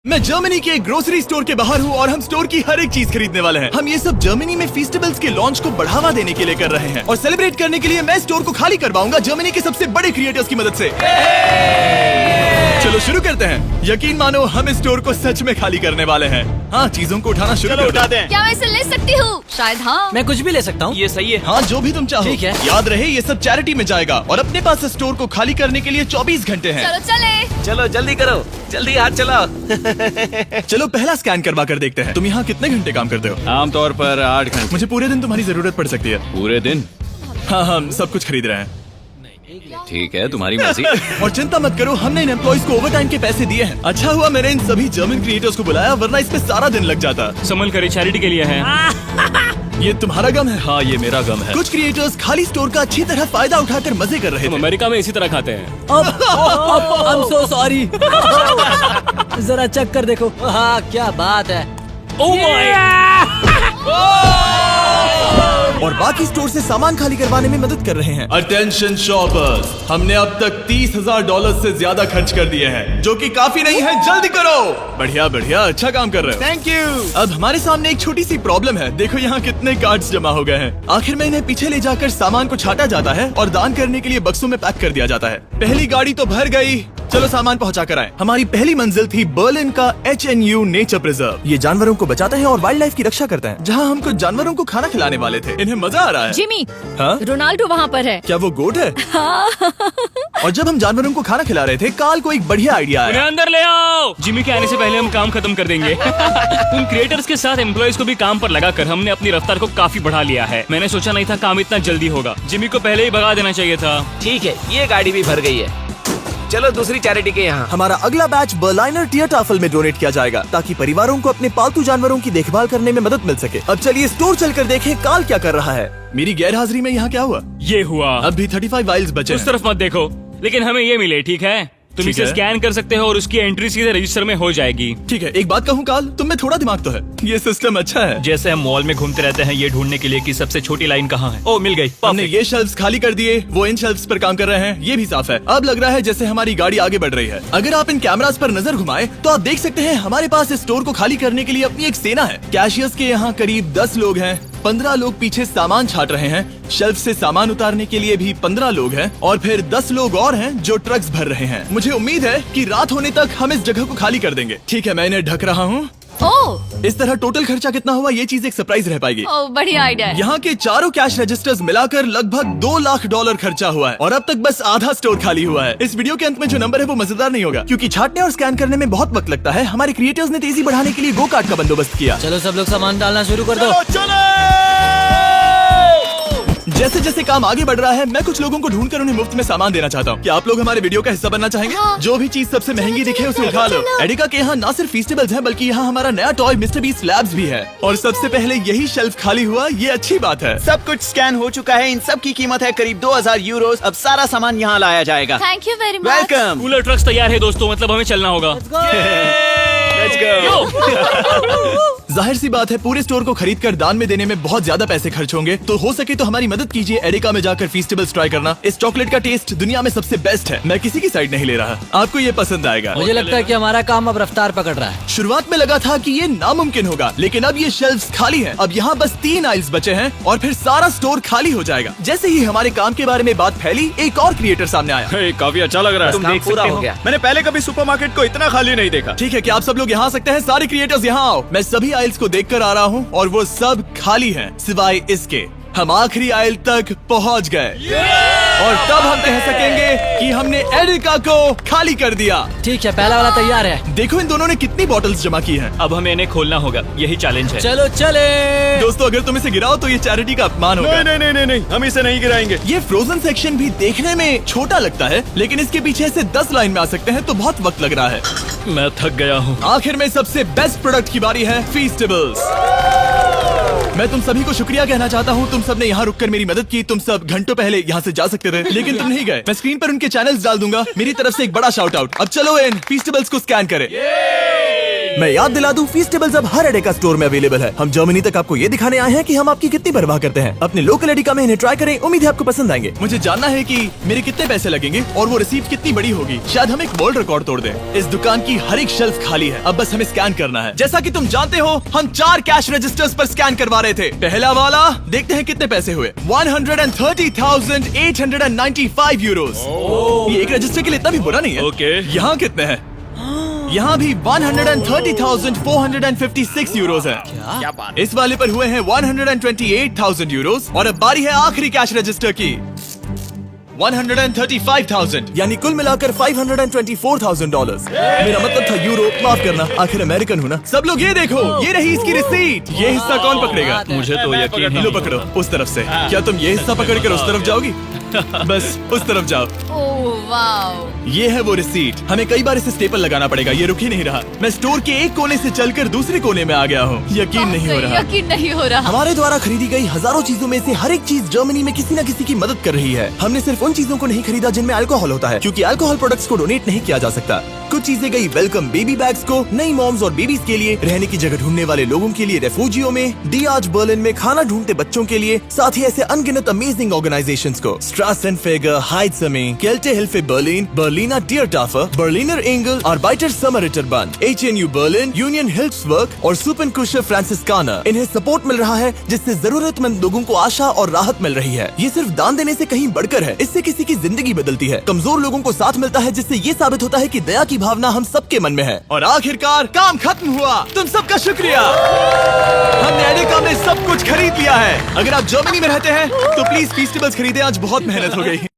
मैं जर्मनी के एक ग्रोसरी स्टोर के बाहर हूँ और हम स्टोर की हर एक चीज खरीदने वाले हैं। हम ये सब जर्मनी में फेस्टिवल्स के लॉन्च को बढ़ावा देने के लिए कर रहे हैं और सेलिब्रेट करने के लिए मैं स्टोर को खाली करवाऊंगा जर्मनी के सबसे बड़े क्रिएटर्स की मदद से। चलो शुरू करते हैं। यकीन मानो हम इस स्टोर को सच में खाली करने वाले हैं। हाँ, चीजों को उठाना शुरू कर उठाते हैं। क्या मैं इसे ले सकती हूँ? शायद हाँ। मैं कुछ भी ले सकता हूँ। ये सही है। हाँ, जो भी तुम चाहो। ठीक है। याद रहे ये सब चैरिटी में जाएगा और अपने पास इस स्टोर को खाली करने के लिए 24 घंटे हैं। चलो चले। चलो जल्दी करो, जल्दी हाथ चलाओ। चलो पहला स्कैन करवा कर देखते हैं। तुम यहाँ कितने घंटे काम करते हो? आमतौर पर 8 घंटे। मुझे पूरे दिन तुम्हारी जरूरत पड़ सकती है। पूरे दिन? हाँ, हम सब कुछ खरीद रहे हैं। ठीक है, तुम्हारी मर्जी। और चिंता मत करो, हमने इन एम्प्लॉइज को ओवरटाइम के पैसे दिए हैं। अच्छा हुआ मैंने इन सभी जर्मन क्रिएटर्स को बुलाया, वरना इस पे सारा दिन लग जाता। संभल कर चैरिटी के लिए है। ये तुम्हारा गम है? हाँ, ये मेरा गम है। कुछ क्रिएटर्स खाली स्टोर का अच्छी तरह फायदा उठाकर मजे कर रहे हम थे। अमेरिका में इसी तरह खाते हैं। I'm so sorry। जरा चेक कर देखो। हाँ, क्या बात है। और बाकी स्टोर से सामान खाली करवाने में मदद कर रहे हैं। अटेंशन शॉपर्स, हमने अब तक $30,000 से ज्यादा खर्च कर दिए हैं, जो कि काफी नहीं है। जल्दी करो। बढ़िया बढ़िया, अच्छा काम कर रहे हो। Thank you. अब हमारे सामने एक छोटी सी प्रॉब्लम है। देखो यहाँ कितने कार्ड्स जमा हो गए हैं। आखिर में इन्हें पीछे ले जाकर सामान को छाटा जाता है और दान करने के लिए बक्सों में पैक कर दिया जाता है। पहली गाड़ी तो भर गई, चलो सामान पहुंचा कर आए। हमारी पहली मंजिल थी बर्लिन का HNU नेचर प्रिजर्व। ये जानवरों को बचाते हैं और वाइल्ड लाइफ की रक्षा करते हैं। जहाँ हम कुछ जानवरों को खाना खिलाने वाले थे। इन्हें मजा आ रहा है। जिमी, हाँ? रोनाल्डो वहाँ पर है। क्या वो गोट है? और जब हम जानवरों को खाना खिला रहे थे, काल को एक बढ़िया आइडिया उन्हें आया। अंदर ले आओ। जिमी के आने से पहले हम काम खत्म कर देंगे। उन क्रिएटर्स के साथ एम्प्लॉइज को भी काम पर लगाकर हमने अपनी रफ्तार को काफी बढ़ा लिया है। मैंने सोचा नहीं था काम इतना जल्दी होगा। जिमी को पहले ही भगा देना चाहिए था। ठीक है, ये गाड़ी भी भर गई है। चलो दूसरी चैरिटी के यहाँ। हमारा अगला बैच बर्लिनर टियरटाफल में डोनेट किया जाएगा, ताकि परिवारों को अपने पालतू जानवरों की देखभाल करने में मदद मिल सके। अब चलिए स्टोर चलकर देखें काल क्या कर रहा है। मेरी गैर हाजिरी में यहाँ क्या हुआ? ये हुआ। अब भी 35 वाइल्स बचे उस हैं। तरफ मत देखो, लेकिन हमें ये मिले। ठीक है, तुम ठीक इसे है। स्कैन कर सकते हो और उसकी एंट्री सीधे रजिस्टर में हो जाएगी। ठीक है, एक बात कहूँ काल, तुम में थोड़ा दिमाग तो है। ये सिस्टम अच्छा है। जैसे हम मॉल में घूमते रहते हैं ये ढूंढने के लिए कि सबसे छोटी लाइन कहाँ है। ओ, मिल गई। हमने ये शेल्फ्स खाली कर दिए, वो इन शेल्फ्स पर काम कर रहे हैं। ये भी साफ है। अब लग रहा है जैसे हमारी गाड़ी आगे बढ़ रही है। अगर आप इन कैमरास पर नजर घुमाएं, तो आप देख सकते हैं हमारे पास इस स्टोर को खाली करने के लिए अपनी एक सेना है। कैशियर्स के यहाँ करीब 10 लोग हैं। 15 लोग पीछे सामान छाट रहे हैं। शेल्फ से सामान उतारने के लिए भी 15 लोग हैं और फिर 10 लोग और हैं जो ट्रक्स भर रहे हैं। मुझे उम्मीद है कि रात होने तक हम इस जगह को खाली कर देंगे। ठीक है, मैं इन्हें ढक रहा हूँ। ओह, इस तरह टोटल खर्चा कितना हुआ, ये चीज एक सरप्राइज रह पाएगी। ओह, बढ़िया आइडिया है। यहाँ के चारों कैश रजिस्टर्स मिलाकर लगभग $2 लाख खर्चा हुआ है और अब तक बस आधा स्टोर खाली हुआ है। इस वीडियो के अंत में जो नंबर है वो मजेदार नहीं होगा, क्योंकि छाटने और स्कैन करने में बहुत वक्त लगता है। हमारे क्रिएटर्स ने तेजी बढ़ाने के लिए गो कार्ट का बंदोबस्त किया। चलो सब लोग सामान डालना शुरू कर दो। जैसे जैसे काम आगे बढ़ रहा है, मैं कुछ लोगों को ढूंढकर उन्हें मुफ्त में सामान देना चाहता हूँ। क्या आप लोग हमारे वीडियो का हिस्सा बनना चाहेंगे? हाँ। जो भी चीज सबसे महंगी दिखे उसे उठा लो। एडिका के यहाँ न सिर्फ फेस्टिवल्स हैं, बल्कि यहाँ हमारा नया टॉय मिस्टर बीस्ट लैब्स भी है। और सबसे पहले यही शेल्फ खाली हुआ, ये अच्छी बात है। सब कुछ स्कैन हो चुका है। इन सब की कीमत है करीब 2000 यूरो। अब सारा सामान यहाँ लाया जाएगा। Thank you very much. Welcome. Cooler trucks तैयार है दोस्तों, मतलब हमें चलना होगा। Let's go. जाहिर सी बात है, पूरे स्टोर को खरीद कर दान में देने में बहुत ज्यादा पैसे खर्च होंगे, तो हो सके तो हमारी मदद कीजिए एडिका में जाकर फेस्टिवल्स ट्राई करना। इस चॉकलेट का टेस्ट दुनिया में सबसे बेस्ट है। मैं किसी की साइड नहीं ले रहा, आपको ये पसंद आएगा। मुझे लगता है कि हमारा काम अब रफ्तार पकड़ रहा है। शुरुआत में लगा था कि ये नामुमकिन होगा, लेकिन अब ये शेल्फ्स खाली हैं। अब यहाँ बस 3 आइल्स बचे हैं और फिर सारा स्टोर खाली हो जाएगा। जैसे ही हमारे काम के बारे में बात फैली, एक और क्रिएटर सामने आया। हे, काफी अच्छा लग रहा है। काम पूरा हो गया। मैंने पहले कभी सुपरमार्केट को इतना खाली नहीं देखा। ठीक है, क्या आप सब लोग यहाँ आ सकते हैं? सारे क्रिएटर्स यहाँ आओ। मैं सभी आइल्स को देखकर आ रहा हूँ और वो सब खाली हैं, सिवाय इसके। हम आखिरी आइल तक पहुँच गए और तब हम कह सकेंगे कि हमने एडिका को खाली कर दिया। ठीक है, पहला वाला तैयार है। देखो इन दोनों ने कितनी बॉटल्स जमा की हैं। अब हमें इन्हें खोलना होगा, यही चैलेंज है। चलो चले। दोस्तों, अगर तुम इसे गिराओ तो ये चैरिटी का अपमान होगा। नहीं, हम इसे नहीं गिराएंगे। ये फ्रोजन सेक्शन भी देखने में छोटा लगता है, लेकिन इसके पीछे से 10 लाइन में आ सकते हैं, तो बहुत वक्त लग रहा है। मैं थक गया हूँ। आखिर में सबसे बेस्ट प्रोडक्ट की बारी है, फेस्टिवल्स। मैं तुम सभी को शुक्रिया कहना चाहता हूँ। तुम सब ने यहाँ रुककर मेरी मदद की। तुम सब घंटों पहले यहाँ से जा सकते थे, लेकिन तुम नहीं गए। मैं स्क्रीन पर उनके चैनल्स डाल दूंगा। मेरी तरफ से एक बड़ा शाउट आउट। अब चलो इन फेस्टिवल्स को स्कैन करें। मैं याद दिला दूं, फीस्टेबल्स अब हर एडेका स्टोर में अवेलेबल है। हम जर्मनी तक आपको ये दिखाने आए हैं कि हम आपकी कितनी परवाह करते हैं। अपने लोकल एडेका में इन्हें ट्राई करें, उम्मीद है आपको पसंद आएंगे। मुझे जानना है कि मेरे कितने पैसे लगेंगे और वो रिसीप्ट कितनी बड़ी होगी। शायद हम एक वर्ल्ड रिकॉर्ड तोड़ दें। इस दुकान की हर एक शेल्फ खाली है, अब बस हमें स्कैन करना है। जैसा कि तुम जानते हो, हम 4 कैश रजिस्टर्स पर स्कैन करवा रहे थे। पहला वाला, देखते हैं कितने पैसे हुए। 130,895 यूरोस। ये एक रजिस्टर के लिए इतना भी बुरा नहीं है। ओके। यहाँ कितने हैं? यहाँ भी 130,456 यूरोस है। इस वाले पर हुए हैं 128,000 यूरोस। और अब बारी है आखिरी कैश रजिस्टर की, 135,000, यानी कुल मिलाकर $524,000। मेरा मतलब था यूरो, माफ करना, आखिर अमेरिकन हूँ ना। सब लोग ये देखो, ये रही इसकी रिसीट। ये हिस्सा कौन पकड़ेगा? मुझे तो यकीन ही लो पकड़ो, उस तरफ से। क्या तुम ये हिस्सा पकड़कर उस तरफ जाओगी? बस उस तरफ जाओ। Oh wow. ये है वो रिसीट। हमें कई बार इसे स्टेपल लगाना पड़ेगा, ये रुक ही नहीं रहा। मैं स्टोर के एक कोने से चलकर दूसरे कोने में आ गया हूँ। यकीन नहीं हो रहा। यकीन नहीं हो रहा। हमारे द्वारा खरीदी गई हजारों चीजों में से हर एक चीज जर्मनी में किसी न किसी की मदद कर रही है। हमने सिर्फ उन चीजों को नहीं खरीदा जिनमें अल्कोहल होता है, क्योंकि अल्कोहल प्रोडक्ट्स को डोनेट नहीं किया जा सकता। कुछ चीजें गई वेलकम बेबी बैग्स को, नई मॉम्स और बेबीज के लिए, रहने की जगह ढूंढने वाले लोगों के लिए रेफ्यूजियों में, डीआज बर्लिन में खाना ढूंढते बच्चों के लिए, साथ ही ऐसे अनगिनत अमेजिंग ऑर्गेनाइजेशंस को, Strassenfeger, Heilsarmee, Kältehilfe Berlin, Berliner Tiertafel, Berliner Engel, Arbeiter Samariterbund, HNU Berlin, Unionhilfswerk और सुपनकुशर फ्रांसिस्काना। इन्हें सपोर्ट मिल रहा है, जिससे जरूरतमंद लोगों को आशा और राहत मिल रही है। ये सिर्फ दान देने से कहीं बढ़कर है, इससे किसी की जिंदगी बदलती है। कमजोर लोगों को साथ मिलता है, जिससे ये साबित होता है कि दया की भावना हम सबके मन में है। और आखिरकार काम खत्म हुआ। तुम सबका शुक्रिया। हमने एडेका में सब कुछ खरीद लिया है। अगर आप जर्मनी में रहते हैं तो प्लीज फीस्टेबल्स खरीदें, आज बहुत मेहनत हो गई।